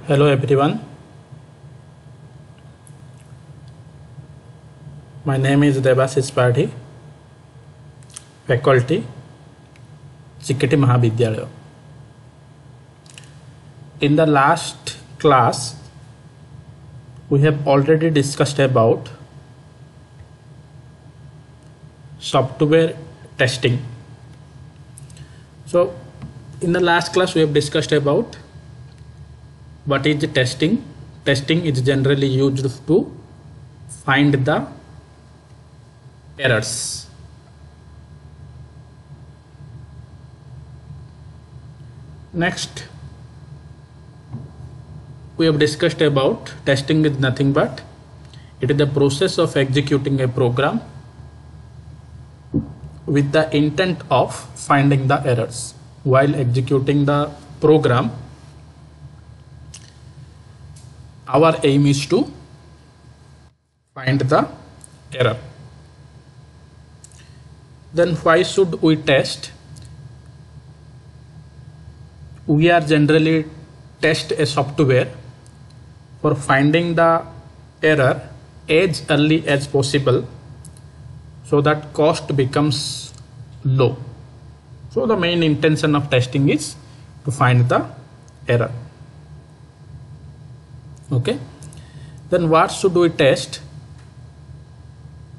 Hello everyone, my name is Devashish Padhi, faculty, Chikati Mahavidyalaya. In the last class, we have already discussed about software testing. So, in the last class, we have discussed about what is testing. Testing is generally used to find the errors. Next, we have discussed about testing is nothing but it is the process of executing a program with the intent of finding the errors. While executing the program, our aim is to find the error. Then why should we test? We are generally test a software for finding the error as early as possible so that cost becomes low. So the main intention of testing is to find the error. Okay, then what should we test?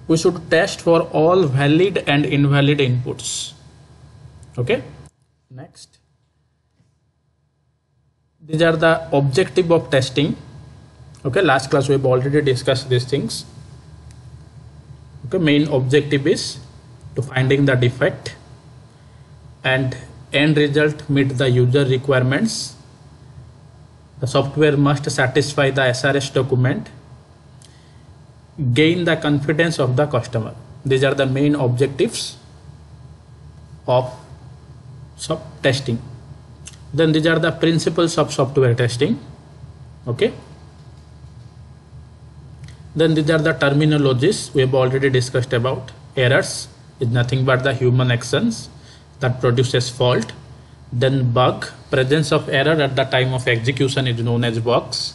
We should test for all valid and invalid inputs. Okay, next, these are the objective of testing. Okay, last class we have already discussed these things. Okay, main objective is to finding the defect, and end result meet the user requirements. The software must satisfy the SRS document, gain the confidence of the customer. These are the main objectives of testing. Then these are the principles of software testing. Okay. Then these are the terminologies we have already discussed about. Errors is nothing but the human actions that produces fault. Then bug, presence of error at the time of execution is known as bugs.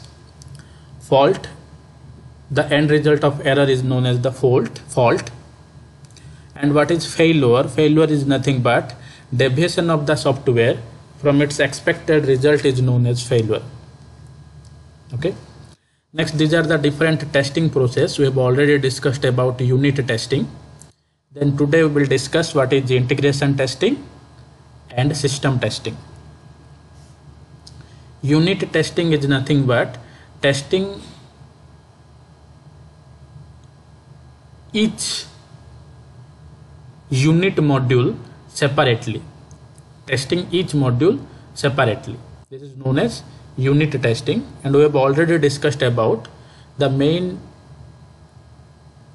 Fault, the end result of error is known as the fault. And what is failure? Failure is nothing but deviation of the software from its expected result is known as failure. Okay. Next, these are the different testing process. We have already discussed about unit testing. Then today we will discuss what is integration testing and system testing. Unit testing is nothing but testing each unit module separately. Testing each module separately. This is known as unit testing, and we have already discussed about the main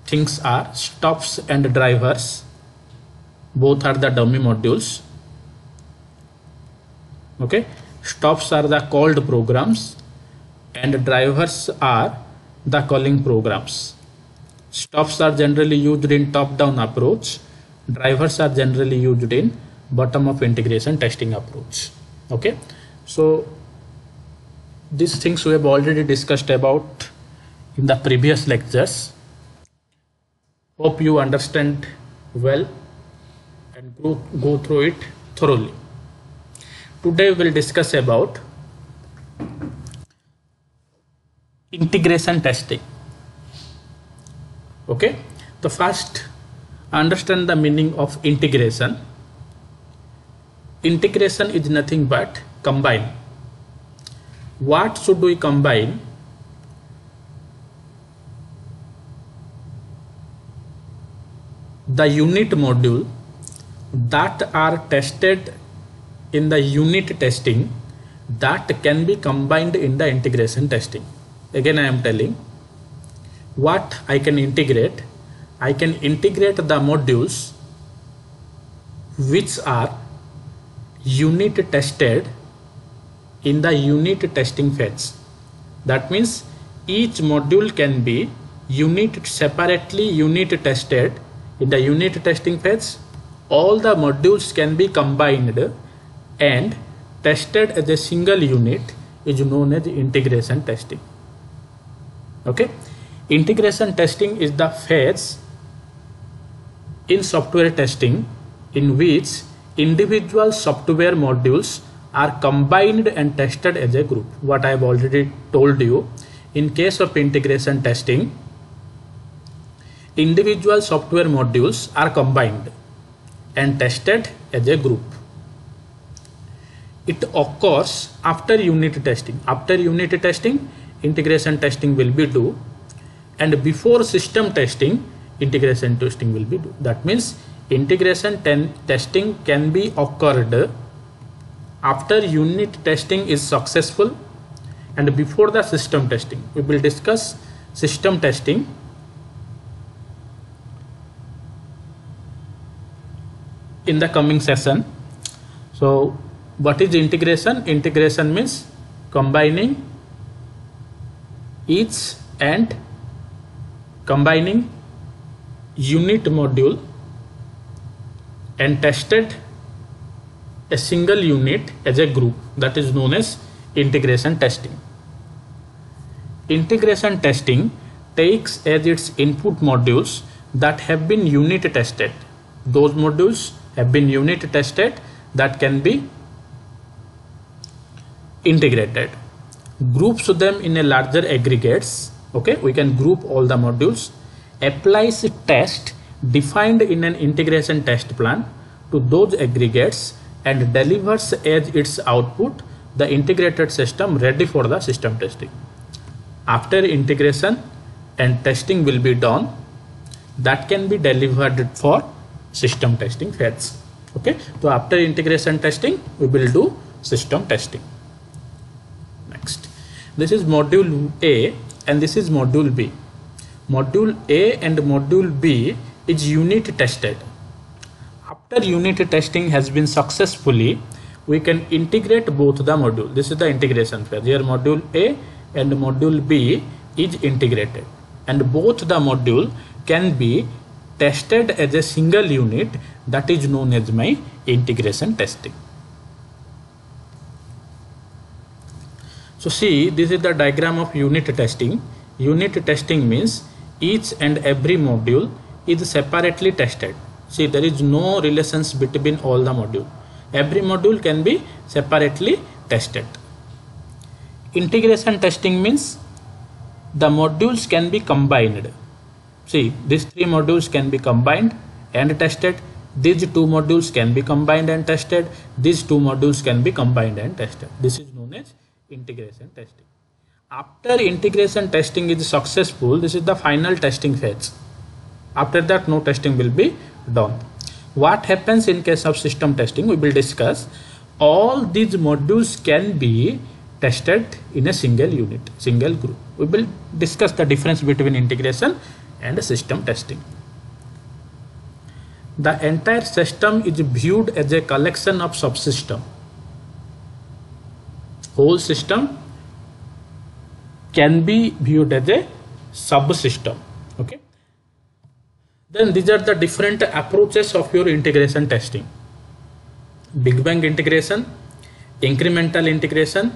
things are stops and drivers. Both are the dummy modules. Okay, stops are the called programs and drivers are the calling programs. Stops are generally used in top-down approach. Drivers are generally used in bottom-up integration testing approach. Okay, so these things we have already discussed about in the previous lectures. Hope you understand well and go through it thoroughly. Today we will discuss about integration testing. Okay, so first understand the meaning of integration. Integration is nothing but combine. What should we combine? The unit module that are tested in the unit testing that can be combined in the integration testing. Again, I am telling what I can integrate. I can integrate the modules which are unit tested in the unit testing phase. That means each module can be separately unit tested in the unit testing phase. All the modules can be combined and tested as a single unit is known as integration testing. Okay, integration testing is the phase in software testing in which individual software modules are combined and tested as a group. What I have already told you, in case of integration testing, individual software modules are combined and tested as a group. It occurs after unit testing. After unit testing, integration testing will be due, and before system testing, integration testing will be due. That means integration testing can be occurred after unit testing is successful and before the system testing. We will discuss system testing in the coming session. So what is integration? Integration means combining each and combining unit module and tested a single unit as a group. That is known as integration testing. Integration testing takes as its input modules that have been unit tested. Those modules have been unit tested that can be integrated. Groups them in a larger aggregates. Okay, we can group all the modules. Applies test defined in an integration test plan to those aggregates and delivers as its output the integrated system ready for the system testing. After integration and testing will be done, that can be delivered for system testing phase. Okay, so after integration testing we will do system testing. Next, this is module A and this is module B. Module A and module B is unit tested. After unit testing has been successfully, we can integrate both the module. This is the integration phase. Here module A and module B is integrated, and both the module can be tested as a single unit. That is known as my integration testing. So see, this is the diagram of unit testing. Unit testing means each and every module is separately tested. See, there is no relations between all the modules. Every module can be separately tested. Integration testing means the modules can be combined. See, these three modules can be combined and tested. These two modules can be combined and tested. These two modules can be combined and tested. This is known as integration testing. After integration testing is successful, this is the final testing phase. After that, no testing will be done. What happens in case of system testing? We will discuss. All these modules can be tested in a single unit, single group. We will discuss the difference between integration and system testing. The entire system is viewed as a collection of subsystems. Whole system can be viewed as a subsystem. Okay. Then these are the different approaches of your integration testing. Big bang integration, incremental integration,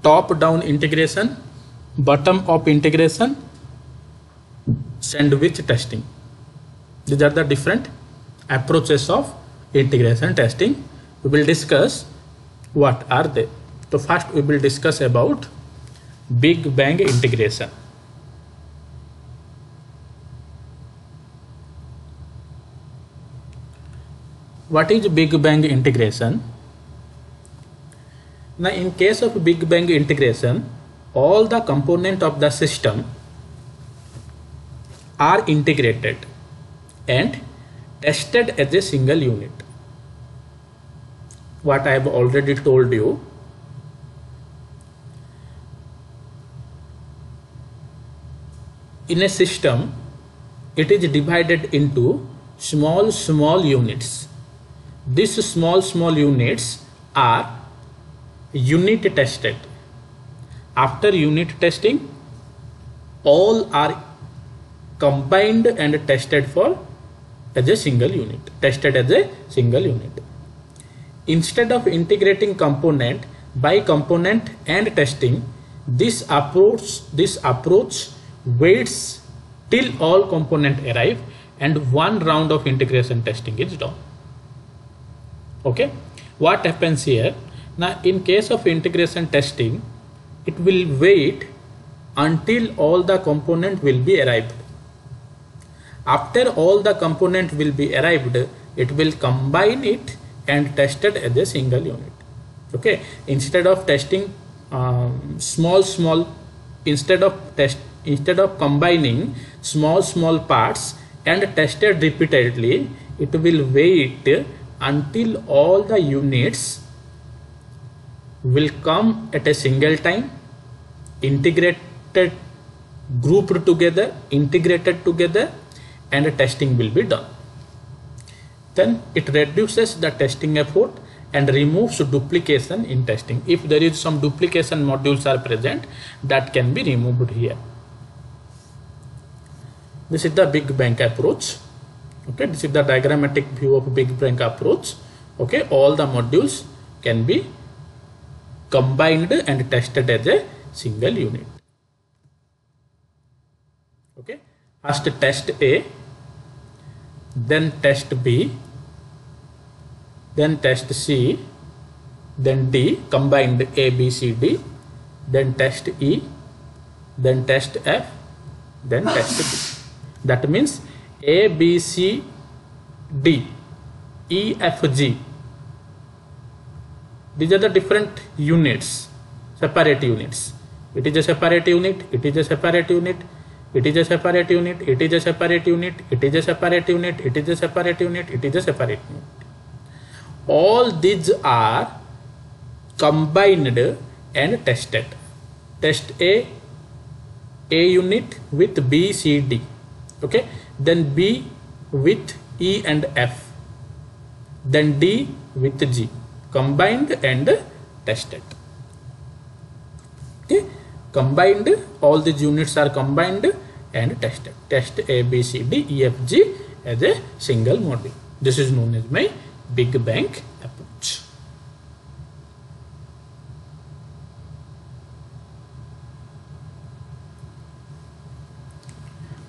top down integration, bottom up integration, sandwich testing. These are the different approaches of integration testing. We will discuss what are they. So first we will discuss about big bang integration. What is big bang integration? Now in case of big bang integration, all the components of the system are integrated and tested as a single unit. What I have already told you, in a system it is divided into small units. These small units are unit tested. After unit testing, all are combined and tested for as a single unit, tested as a single unit. Instead of integrating component, by component and testing, this approach waits till all components arrive and one round of integration testing is done. Okay, what happens here? Now in case of integration testing, it will wait until all the component will be arrived. After all the component will be arrived, it will combine it and test it as a single unit. Okay, instead of testing instead of combining small parts and tested repeatedly, it will wait until all the units will come at a single time, integrated, grouped together, integrated together, and testing will be done. Then it reduces the testing effort and removes duplication in testing. If there is some duplication modules are present, that can be removed here. This is the big bang approach. Okay, this is the diagrammatic view of big bang approach. Okay, all the modules can be combined and tested as a single unit. Okay, first test A, then test B, then test C, then D, combined A, B, C, D, then test E, then test F, then test B. That means A, B, C, D, E, F, G. These are the different units, separate units. It is a separate unit, it is a separate unit, it is a separate unit, it is a separate unit, it is a separate unit, it is a separate unit, it is a separate unit. All these are combined and tested. Test A unit with B, C, D. Okay, then B with E and F, then D with G, combined and tested. Okay, combined, all these units are combined and tested. Test A, B, C, D, E, F, G as a single module. This is known as my big bang approach.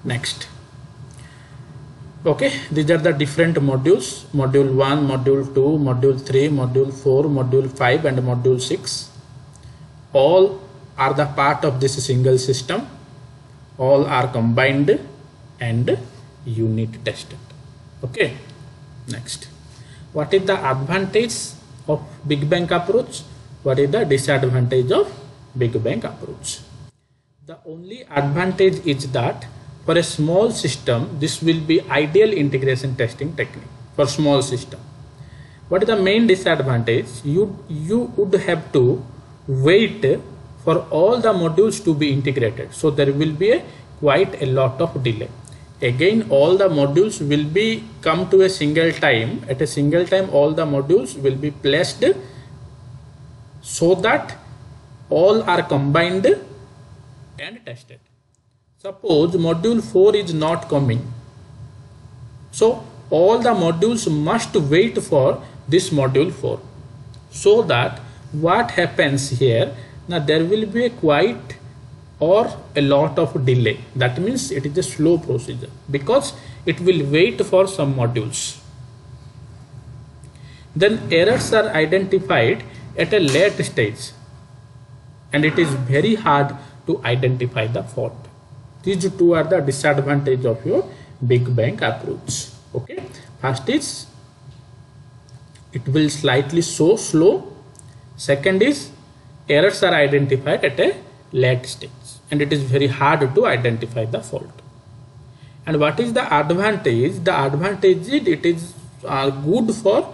Next. Okay, these are the different modules: module 1, module 2, module 3, module 4, module 5 and module 6. All are the part of this single system. All are combined and unit tested. Okay, next. What is the advantage of big bang approach? What is the disadvantage of big bang approach? The only advantage is that for a small system, this will be ideal integration testing technique for small system. What is the main disadvantage? You would have to wait for all the modules to be integrated. So there will be quite a lot of delay. Again, all the modules will be come to a single time. At a single time, all the modules will be placed so that all are combined and tested. Suppose module 4 is not coming, so all the modules must wait for this module 4. So that what happens here, now there will be a quite or a lot of delay. That means it is a slow procedure because it will wait for some modules. Then errors are identified at a late stage and it is very hard to identify the fault. These two are the disadvantage of your big bang approach. Okay, first is it will slightly so slow. Second is errors are identified at a late stage and it is very hard to identify the fault. And what is the advantage? The advantage is it is good for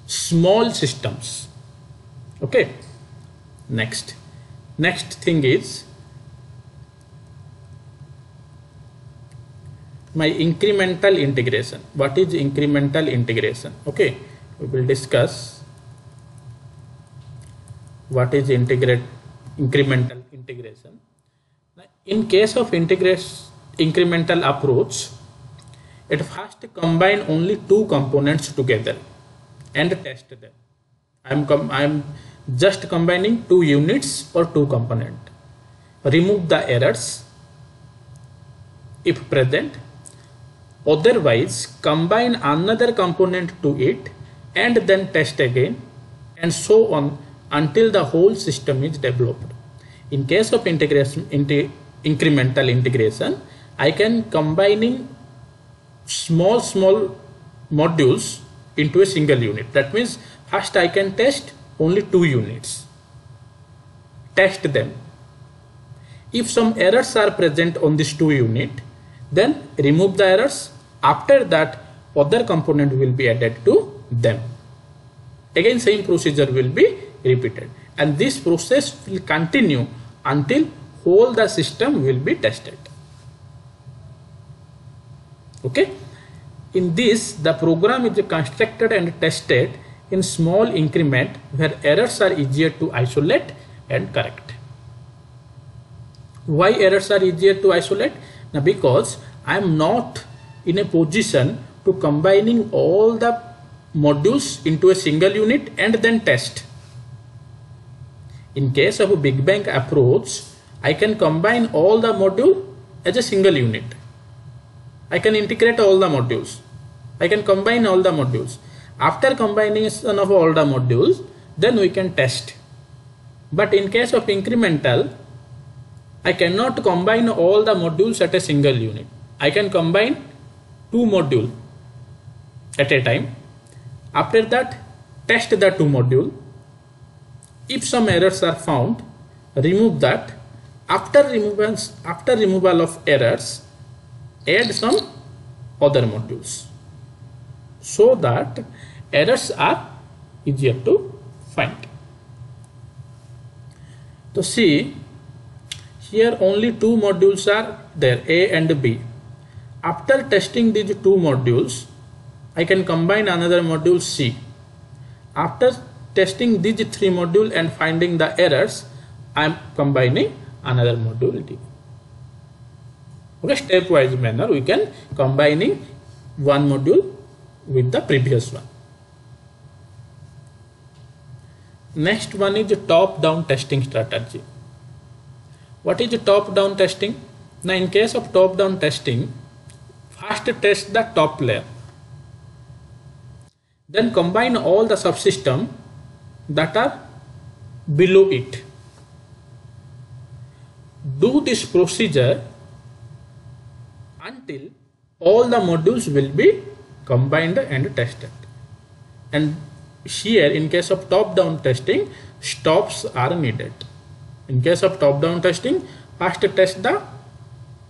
small systems. Okay, next thing is my incremental integration. What is incremental integration? Okay, we will discuss what is incremental integration. Now, in case of incremental approach, it first combine only two components together and test them. I'm just combining two units or two component. Remove the errors if present. Otherwise, combine another component to it and then test again, and so on until the whole system is developed. In case of incremental integration, I can combining small modules into a single unit. That means first I can test only two units. Test them. If some errors are present on this two unit, then remove the errors. After that, other component will be added to them. Again, same procedure will be repeated, and this process will continue until whole the system will be tested. Okay. In this, the program is constructed and tested in small increment where errors are easier to isolate and correct. Why errors are easier to isolate? Now, because I am not in a position to combining all the modules into a single unit and then test. In case of a Big Bang approach, I can combine all the module as a single unit. I can integrate all the modules. I can combine all the modules. After combination of all the modules, then we can test. But in case of incremental, I cannot combine all the modules at a single unit. I can combine two modules at a time. After that, test the two modules. If some errors are found, remove that. After removal of errors, add some other modules so that errors are easier to find. So see, here only two modules are there, A and B. After testing these two modules, I can combine another module C. After testing these three modules and finding the errors, I am combining another module D. Okay, stepwise manner we can combining one module with the previous one. Next one is top-down testing strategy. What is top-down testing? Now, in case of top-down testing, first test the top layer, then combine all the subsystems that are below it. Do this procedure until all the modules will be combined and tested. And here, in case of top-down testing, stops are needed. In case of top-down testing, first test the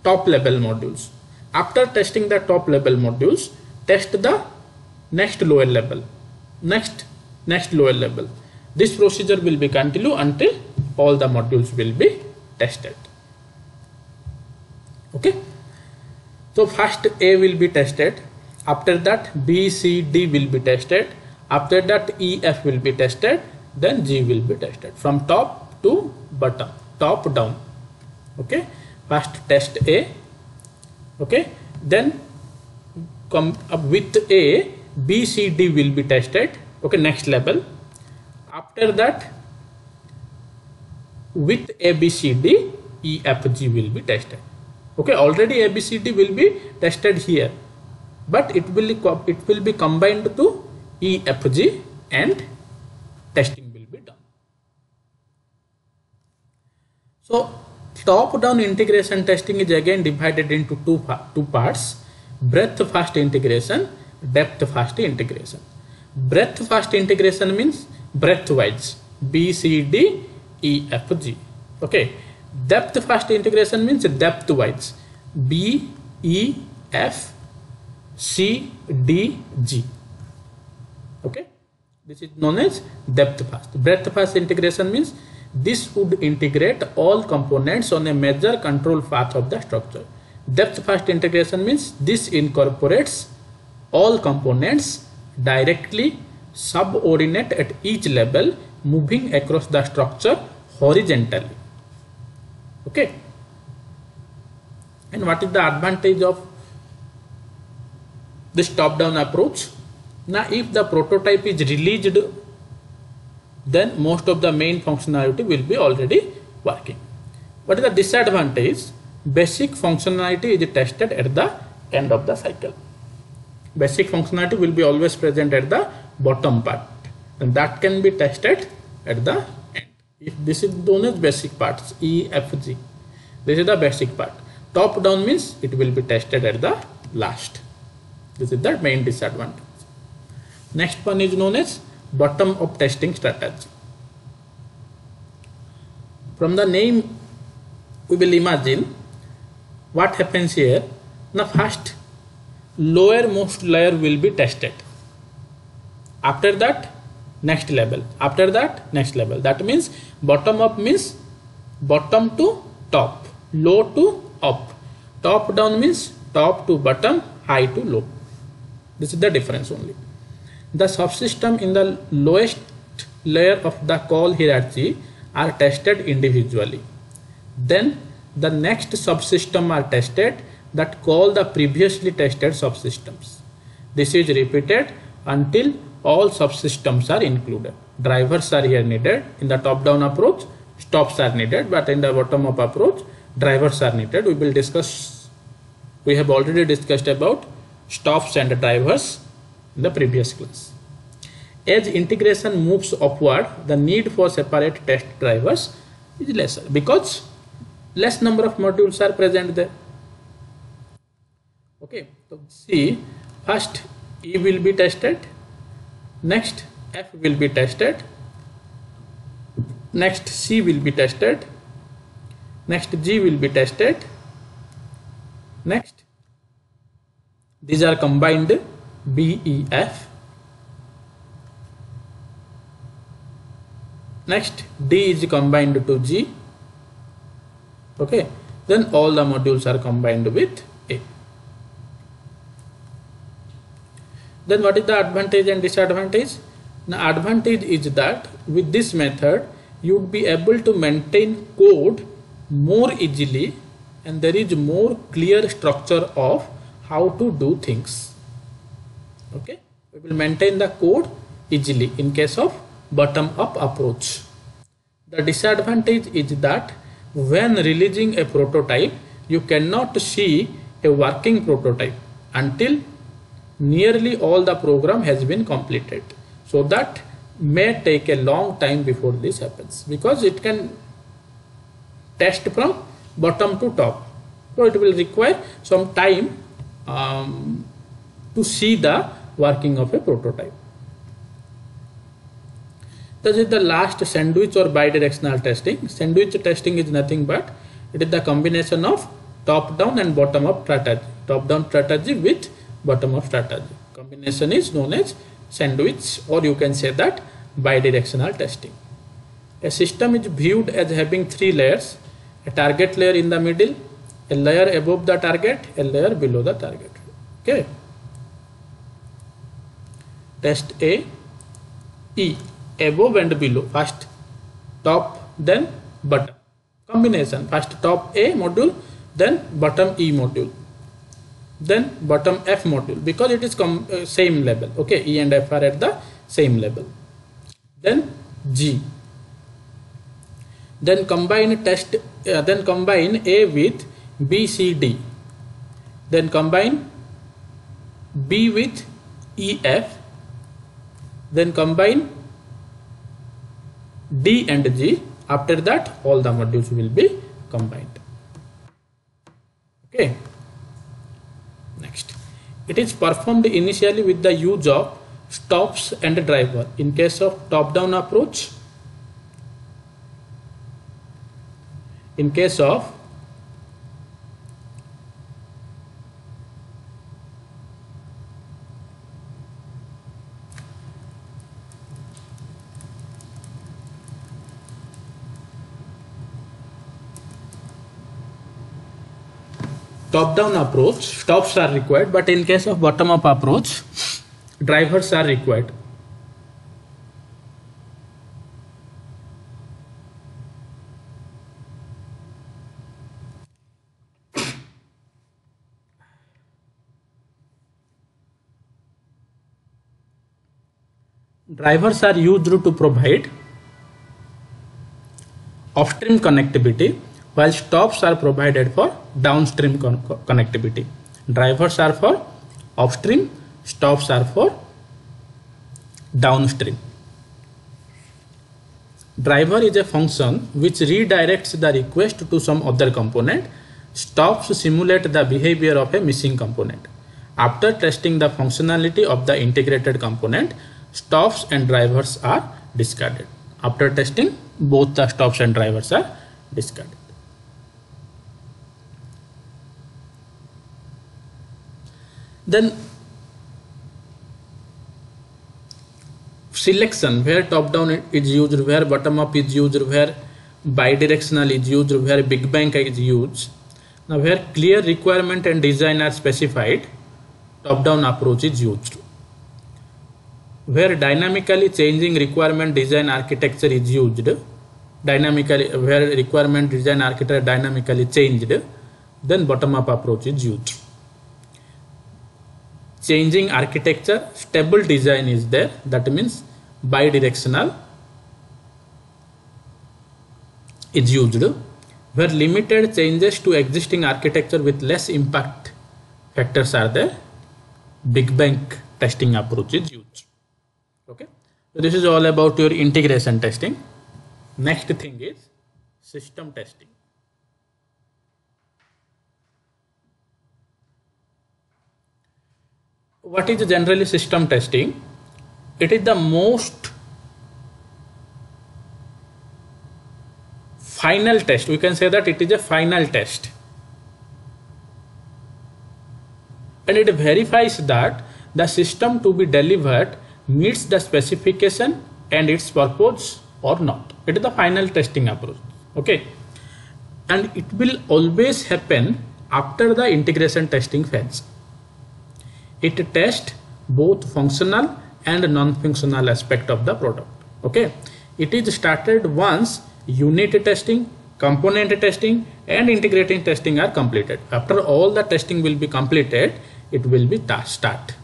top level modules. After testing the top level modules, test the next lower level, next lower level. This procedure will be continued until all the modules will be tested. Okay. So first A will be tested. After that B, C, D will be tested. After that E, F will be tested. Then G will be tested from top to bottom, top down. Okay. First test A. Okay. Then come up with A, B, C, D will be tested. Okay. Next level. After that, with A, B, C, D, E, F, G will be tested. Okay. Already A, B, C, D will be tested here, but it will be combined to E, F, G, and testing will be done. So top-down integration testing is again divided into two parts: breadth first integration, depth first integration. Breadth first integration means breadth wise, B, C, D, E, F, G. Okay. Depth first integration means depth wise, B, E, F, C, D, G. Okay. This is known as depth first. Breadth first integration means this would integrate all components on a major control path of the structure. Depth first integration means this incorporates all components directly, subordinate at each level, moving across the structure horizontally. Okay. And what is the advantage of this top-down approach? Now, if the prototype is released then most of the main functionality will be already working. What is the disadvantage? Basic functionality is tested at the end of the cycle. Basic functionality will be always present at the bottom part, and that can be tested at the end. If this is known as basic parts, E, F, G. This is the basic part. Top down means it will be tested at the last. This is the main disadvantage. Next one is known as bottom up testing strategy. From the name, we will imagine what happens here. Now first, lowermost layer will be tested. After that, next level. After that, next level. That means bottom up means bottom to top, low to up. Top down means top to bottom, high to low. This is the difference only. The subsystem in the lowest layer of the call hierarchy are tested individually. Then the next subsystem are tested that call the previously tested subsystems. This is repeated until all subsystems are included. Drivers are here needed. In the top-down approach, stops are needed, but in the bottom-up approach, drivers are needed. We have already discussed about stops and drivers in the previous class. As integration moves upward, the need for separate test drivers is lesser because less number of modules are present there. Okay, so see, first E will be tested, next F will be tested, next C will be tested, next G will be tested, next these are combined B, E, F, next D is combined to G. Okay, then all the modules are combined with A. Then what is the advantage and disadvantage? The advantage is that with this method you would be able to maintain code more easily, and there is more clear structure of how to do things. Okay, we will maintain the code easily in case of bottom up approach. The disadvantage is that when releasing a prototype, you cannot see a working prototype until nearly all the program has been completed. So that may take a long time before this happens, because it can test from bottom to top. So it will require some time to see the working of a prototype. This is the last sandwich or bidirectional testing. Sandwich testing is nothing but it is the combination of top-down and bottom-up strategy. Top-down strategy with bottom-up strategy. Combination is known as sandwich, or you can say that bidirectional testing. A system is viewed as having three layers: a target layer in the middle, a layer above the target, a layer below the target. Okay. Test A, E, above and below. First top, then bottom. Combination: first top A module, then bottom E module, then bottom F module, because it is same level. Okay, E and F are at the same level. Then G. Then combine test. Then combine A with B, C, D. Then combine B with E, F. Then combine D and G. After that, all the modules will be combined. Okay. Next, it is performed initially with the use of stops and driver. In case of top-down approach, in case of top-down approach, stops are required, but in case of bottom-up approach, drivers are required. Drivers are used to provide upstream connectivity, while stops are provided for downstream connectivity. Drivers are for upstream, stops are for downstream. Driver is a function which redirects the request to some other component. Stops simulate the behavior of a missing component. After testing the functionality of the integrated component, stops and drivers are discarded. After testing, both the stops and drivers are discarded. Then selection, where top down is used, where bottom up is used, where bidirectional is used, where big bang is used. Now where clear requirement and design are specified, top down approach is used. Where dynamically changing requirement design architecture is used, where requirement design architecture dynamically changed, then bottom up approach is used. Changing architecture, stable design is there, that means bidirectional is used. Where limited changes to existing architecture with less impact factors are there, big bang testing approach is used. Okay, so this is all about your integration testing. Next thing is system testing. What is generally system testing? It is the most final test. We can say that it is a final test, and it verifies that the system to be delivered meets the specification and its purpose or not. It is the final testing approach. Okay, and it will always happen after the integration testing phase. It tests both functional and non-functional aspect of the product. Okay, it is started once unit testing, component testing and integrating testing are completed. After all the testing will be completed, it will be start.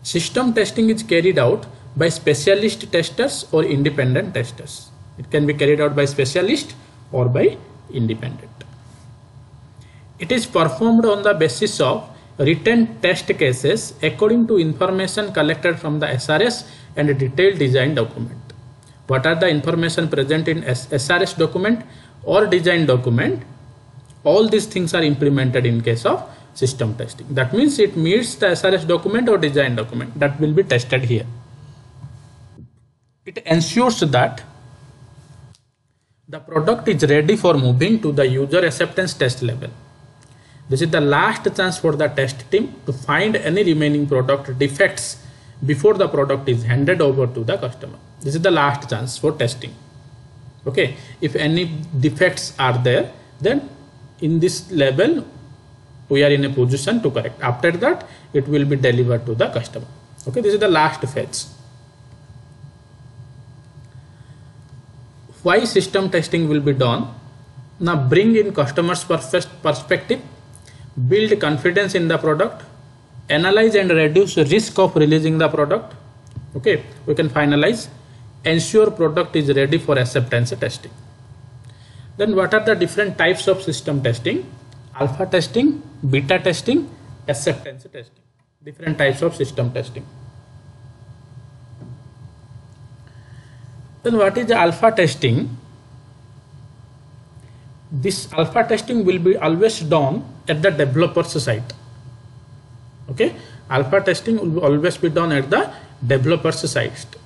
System testing is carried out by specialist testers or independent testers. It can be carried out by specialist or by independent. It is performed on the basis of written test cases according to information collected from the SRS and a detailed design document. What are the information present in SRS document or design document? All these things are implemented in case of system testing. That means it meets the SRS document or design document that will be tested here. It ensures that the product is ready for moving to the user acceptance test level. This is the last chance for the test team to find any remaining product defects before the product is handed over to the customer. This is the last chance for testing. Okay, if any defects are there, then in this level we are in a position to correct. After that, it will be delivered to the customer. Okay, this is the last phase. Why system testing will be done? Now bring in customers' perspective, build confidence in the product, analyze and reduce risk of releasing the product. Okay, we can finalize, ensure product is ready for acceptance testing. Then what are the different types of system testing? Alpha testing, beta testing, acceptance testing. Different types of system testing. Then what is the alpha testing? This alpha testing will be always done at the developer's site. Okay, alpha testing will always be done at the developer's site.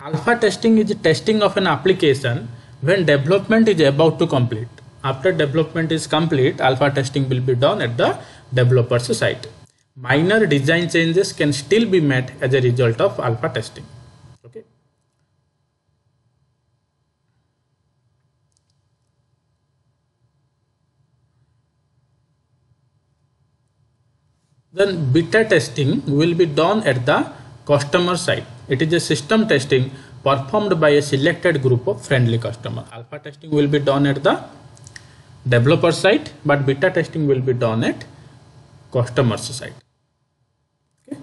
Alpha testing is testing of an application when development is about to complete. After development is complete, alpha testing will be done at the developer's site. Minor design changes can still be made as a result of alpha testing. Okay. Then beta testing will be done at the customer side. It is a system testing performed by a selected group of friendly customers. Alpha testing will be done at the developer side, but beta testing will be done at customer side. Okay.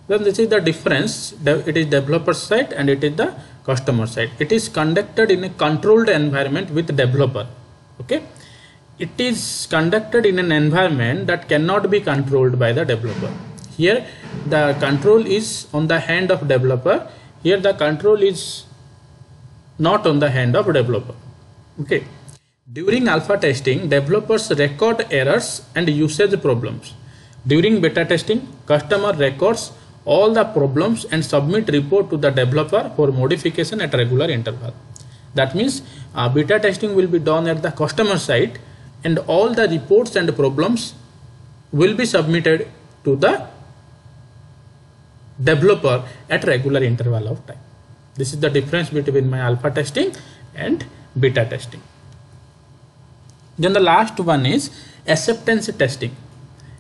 Then this is the difference. It is developer side and it is the customer side. It is conducted in a controlled environment with developer. Okay, it is conducted in an environment that cannot be controlled by the developer. Here the control is on the hand of developer. Here the control is not on the hand of developer. Okay, during alpha testing, developers record errors and usage problems. During beta testing, customer records all the problems and submit report to the developer for modification at regular interval. That means beta testing will be done at the customer side, and all the reports and problems will be submitted to the developer at regular interval of time. This is the difference between my alpha testing and beta testing. Then the last one is acceptance testing.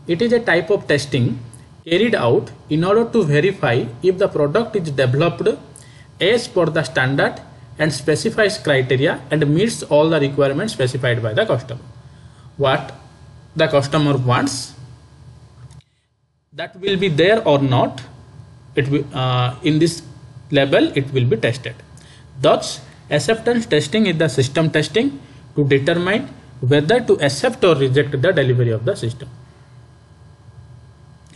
It is a type of testing carried out in order to verify if the product is developed as per the standard and specifies criteria and meets all the requirements specified by the customer. What the customer wants, that will be there or not, it will, in this level it will be tested. Thus, acceptance testing is the system testing to determine whether to accept or reject the delivery of the system.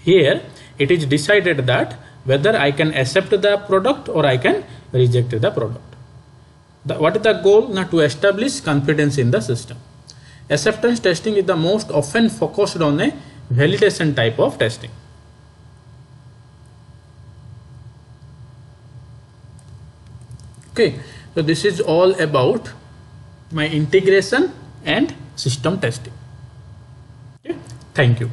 Here it is decided that whether I can accept the product or I can reject the product. What is the goal? Now, to establish confidence in the system. Acceptance testing is the most often focused on a validation type of testing. Okay, so this is all about my integration and system testing. Okay, thank you.